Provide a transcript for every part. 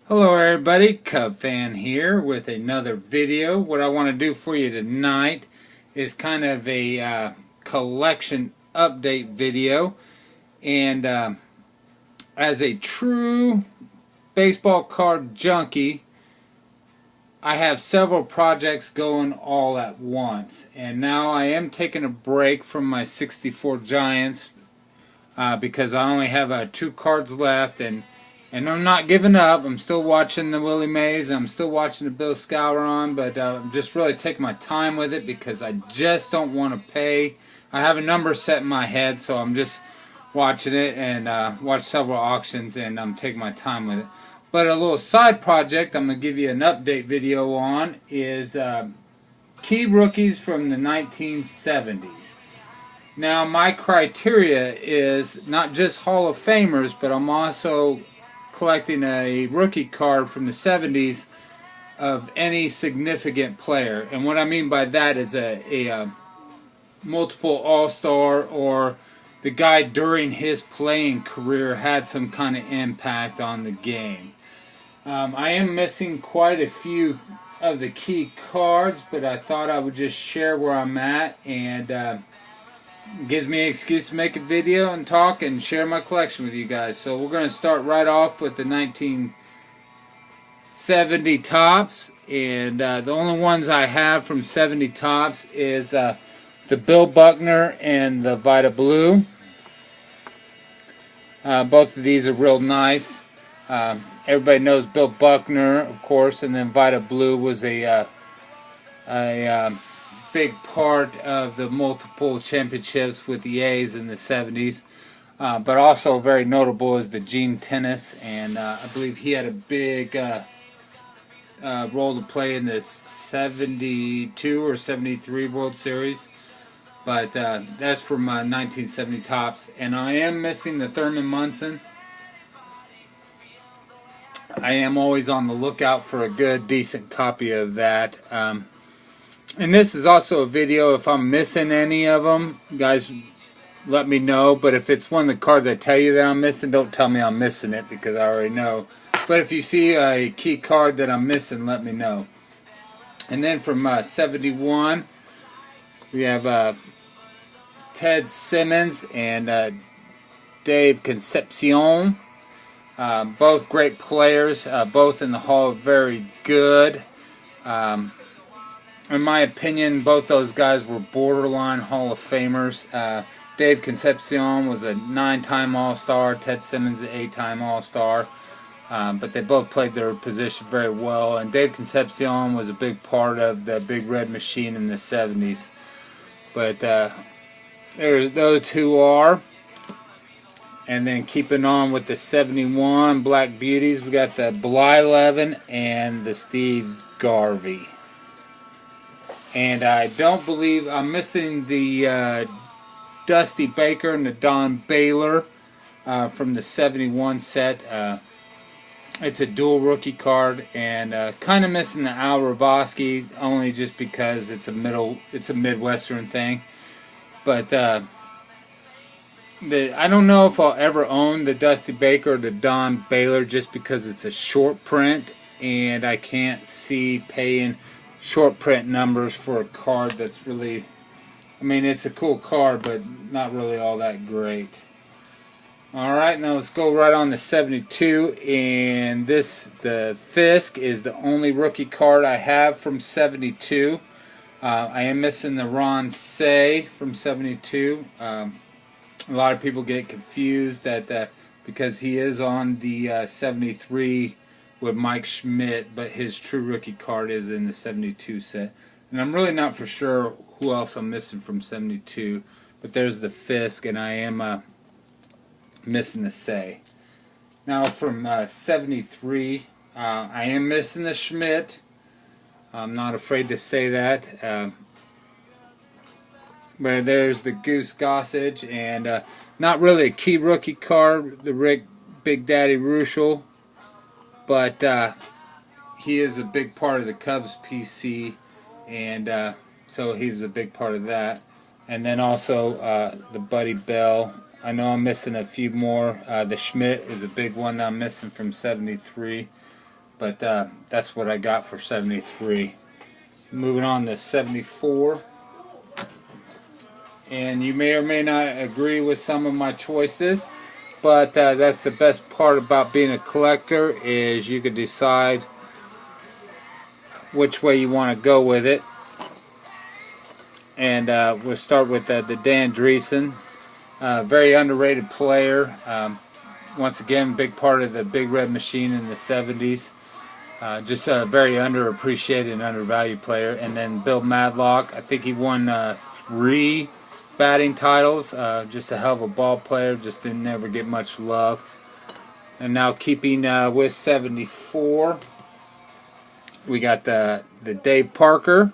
Hello everybody, Cub Fan here with another video. What I want to do for you tonight is kind of a collection update video. And as a true baseball card junkie, I have several projects going all at once. And now I am taking a break from my 64 Giants because I only have 2 cards left, and I'm not giving up. I'm still watching the Willie Mays. I'm still watching the Bill Scouron, but I'm just really taking my time with it because I just don't want to pay. I have a number set in my head, so I'm just watching it and watch several auctions, and I'm taking my time with it. But a little side project I'm going to give you an update video on is key rookies from the 1970s. Now, my criteria is not just Hall of Famers, but I'm also collecting a rookie card from the 70s of any significant player. And what I mean by that is a multiple all-star, or the guy during his playing career had some kind of impact on the game. I am missing quite a few of the key cards, but I thought I would just share where I'm at, and gives me an excuse to make a video and talk and share my collection with you guys. So we're going to start right off with the 1970 Topps, and the only ones I have from 70 Topps is the Bill Buckner and the Vita Blue. Both of these are real nice. Everybody knows Bill Buckner, of course, and then Vita Blue was a big part of the multiple championships with the A's in the 70s. But also very notable is the Gene Tennis, and I believe he had a big role to play in the 72 or 73 World Series. But that's from 1970 Topps. And I am missing the Thurman Munson. I am always on the lookout for a good, decent copy of that. And this is also a video. If I'm missing any of them, guys, let me know. But if it's one of the cards I tell you that I'm missing, don't tell me I'm missing it, because I already know. But if you see a key card that I'm missing, let me know. And then from 71, we have Ted Simmons and Dave Concepcion. Both great players, both in the Hall, very good. In my opinion, both those guys were borderline Hall of Famers. Dave Concepcion was a 9-time All-Star. Ted Simmons, an 8-time All-Star. But they both played their position very well. And Dave Concepcion was a big part of the Big Red Machine in the 70s. But there's those two are. And then keeping on with the 71 Black Beauties, we got the Bly-Levin and the Steve Garvey. And I don't believe I'm missing the Dusty Baker and the Don Baylor from the 71 set. It's a dual rookie card, and kind of missing the Al Roboski, only just because it's a Midwestern thing. But I don't know if I'll ever own the Dusty Baker or the Don Baylor, just because it's a short print, and I can't see paying short print numbers for a card that's really, I mean, it's a cool card, but not really all that great. Alright, now let's go right on to 72, and the Fisk is the only rookie card I have from 72. I am missing the Ron Say from 72. A lot of people get confused that because he is on the 73 with Mike Schmidt, but his true rookie card is in the 72 set. And I'm really not for sure who else I'm missing from 72, but there's the Fisk, and I am missing the Say. Now from 73, I am missing the Schmidt. I'm not afraid to say that. But there's the Goose Gossage, and not really a key rookie card, the Rick Big Daddy Ruschel. But he is a big part of the Cubs PC, and so he was a big part of that. And then also the Buddy Bell. I know I'm missing a few more. The Schmidt is a big one that I'm missing from 73. But that's what I got for 73. Moving on to 74. And you may or may not agree with some of my choices, but that's the best part about being a collector, is you can decide which way you want to go with it. And we'll start with the Dan Dreesen. Very underrated player. Once again, big part of the Big Red Machine in the 70s. Just a very underappreciated and undervalued player. And then Bill Madlock. I think he won 3 batting titles. Just a hell of a ball player. Just didn't ever get much love. And now keeping with 74, we got the Dave Parker,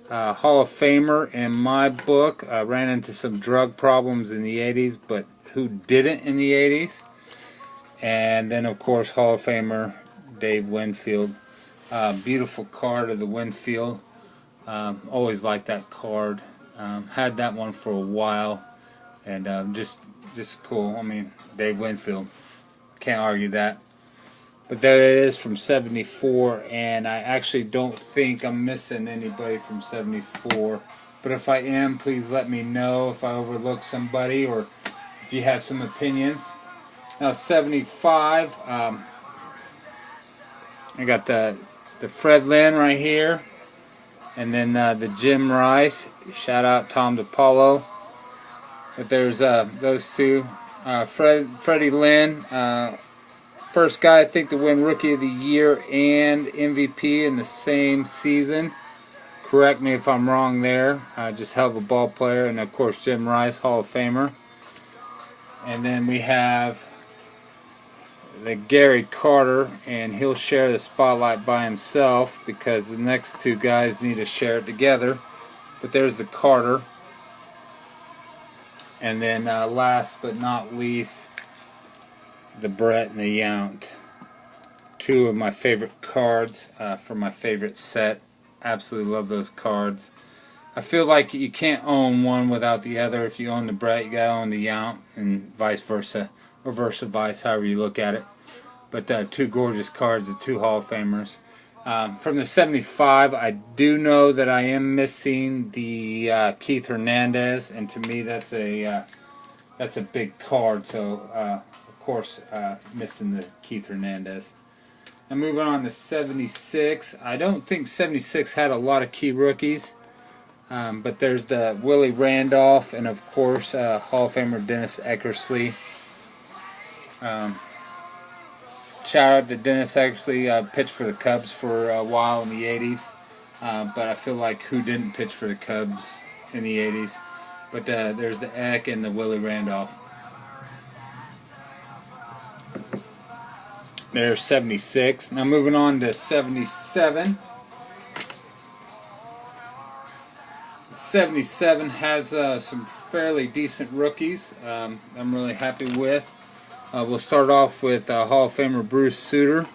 Hall of Famer in my book. Ran into some drug problems in the 80s, but who didn't in the 80s? And then, of course, Hall of Famer Dave Winfield. Beautiful card of the Winfield. Always liked that card. Had that one for a while, and just cool. I mean, Dave Winfield, can't argue that. But there it is from 74, and I actually don't think I'm missing anybody from 74. But if I am, please let me know if I overlook somebody or if you have some opinions. Now 75, I got the Fred Lynn right here. And then the Jim Rice, shout out Tom DiPaolo. But there's those two. Freddie Lynn, first guy I think to win Rookie of the Year and MVP in the same season. Correct me if I'm wrong there. Just hell of a ball player. And of course Jim Rice, Hall of Famer. And then we have the Gary Carter, and he'll share the spotlight by himself because the next two guys need to share it together. But there's the Carter. And then last but not least, the Brett and the Yount. Two of my favorite cards for my favorite set. Absolutely love those cards. I feel like you can't own one without the other. If you own the Brett, you gotta own the Yount, and vice versa. Or versa vice, however you look at it. But two gorgeous cards, the two Hall of Famers. From the 75, I do know that I am missing the Keith Hernandez, and to me that's a big card. So of course missing the Keith Hernandez. And moving on to 76, I don't think 76 had a lot of key rookies, but there's the Willie Randolph, and of course Hall of Famer Dennis Eckersley. Shout out to Dennis Eckersley. Pitched for the Cubs for a while in the 80s, but I feel like who didn't pitch for the Cubs in the 80s? But there's the Eck and the Willie Randolph. There's 76. Now moving on to 77. 77 has some fairly decent rookies. I'm really happy with. We'll start off with Hall of Famer Bruce Sutter.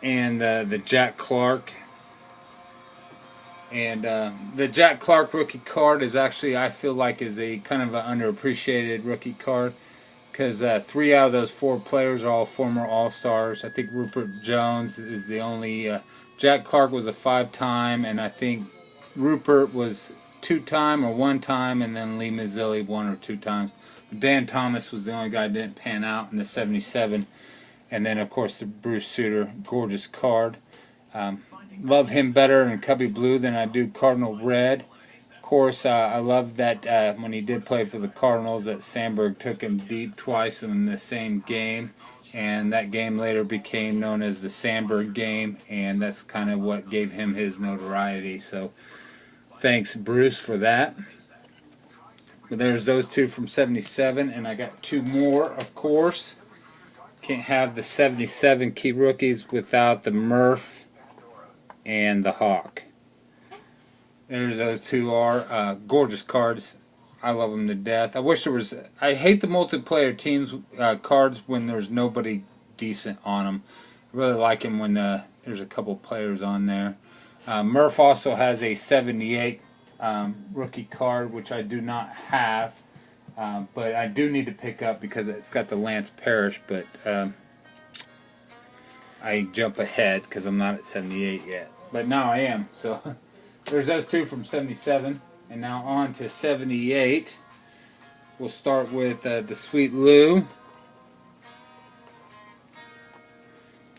And the Jack Clark. And the Jack Clark rookie card is actually, I feel like, is a kind of an underappreciated rookie card, because 3 out of those 4 players are all former All-Stars. I think Rupert Jones is the only. Jack Clark was a 5-time, and I think Rupert was 2-time or 1-time, and then Lee Mazzilli 1 or 2 times. Dan Thomas was the only guy that didn't pan out in the 77. And then, of course, the Bruce Sutter, gorgeous card. Love him better in Cubby Blue than I do Cardinal Red. Of course, I love that when he did play for the Cardinals, that Sandberg took him deep twice in the same game. And that game later became known as the Sandberg game, and that's kind of what gave him his notoriety. So thanks, Bruce, for that. But there's those two from 77, and I got 2 more, of course. Can't have the 77 key rookies without the Murph and the Hawk. There's those 2 are gorgeous cards. I love them to death. I wish there was. I hate the multiplayer teams cards when there's nobody decent on them. I really like them when there's a couple players on there. Murph also has a 78 rookie card, which I do not have. But I do need to pick up because it's got the Lance Parrish, but I jump ahead because I'm not at 78 yet. But now I am. So there's those two from 77. And now on to 78. We'll start with the Sweet Lou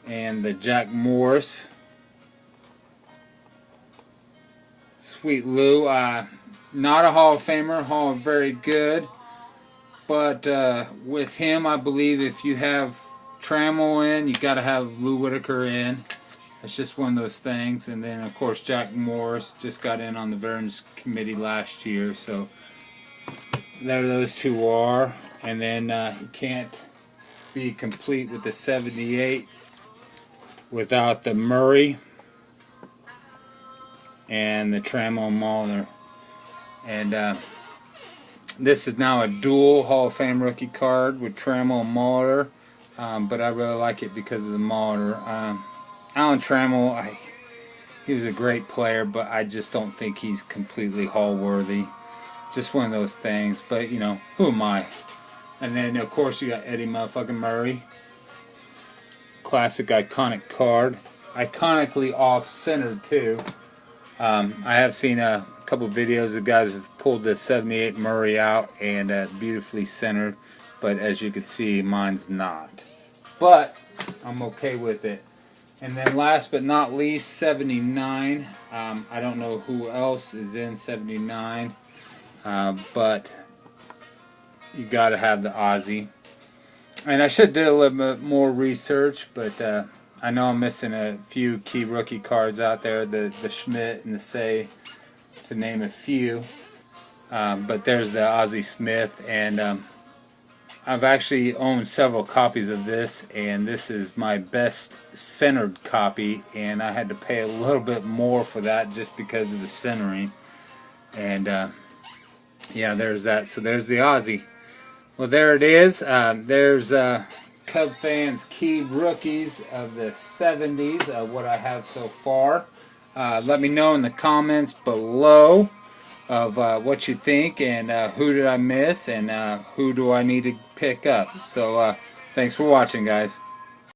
and the Jack Morris. Sweet Lou, not a Hall of Famer, Hall of very good. But with him, I believe if you have Trammell in, you got to have Lou Whitaker in. It's just one of those things. And then, of course, Jack Morris just got in on the Veterans Committee last year. So there those two are. And then you can't be complete with the 78 without the Murray and the Trammell Mauler. And this is now a dual Hall of Fame rookie card with Trammell and Mauler. But I really like it because of the Mauler. Alan Trammell, he was a great player, but I just don't think he's completely Hall worthy. Just one of those things. But, you know, who am I? And then, of course, you got Eddie motherfucking Murray. Classic, iconic card. Iconically off-centered, too. I have seen a couple videos of guys have pulled the 78 Murray out and beautifully centered. But as you can see, mine's not. But I'm okay with it. And then last but not least, 79. I don't know who else is in 79. But you got to have the Ozzy. And I should do a little bit more research, but I know I'm missing a few key rookie cards out there, the Schmidt and the Say, to name a few. But there's the Ozzie Smith, and I've actually owned several copies of this, and this is my best centered copy, and I had to pay a little bit more for that just because of the centering. And yeah, there's that. So there's the Ozzy. Well, there it is. There's Cub fans' key rookies of the 70s, what I have so far. Let me know in the comments below of what you think, and who did I miss, and who do I need to pick up. So thanks for watching, guys.